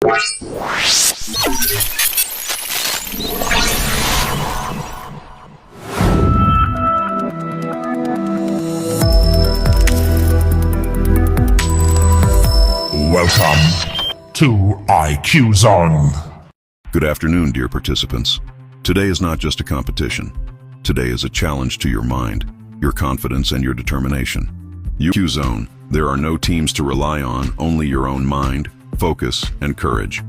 Welcome to IQ Zone. Good afternoon, dear participants. Today is not just a competition. Today is a challenge to your mind, your confidence, and your determination. IQ Zone. There are no teams to rely on, only your own mind, focus, and courage.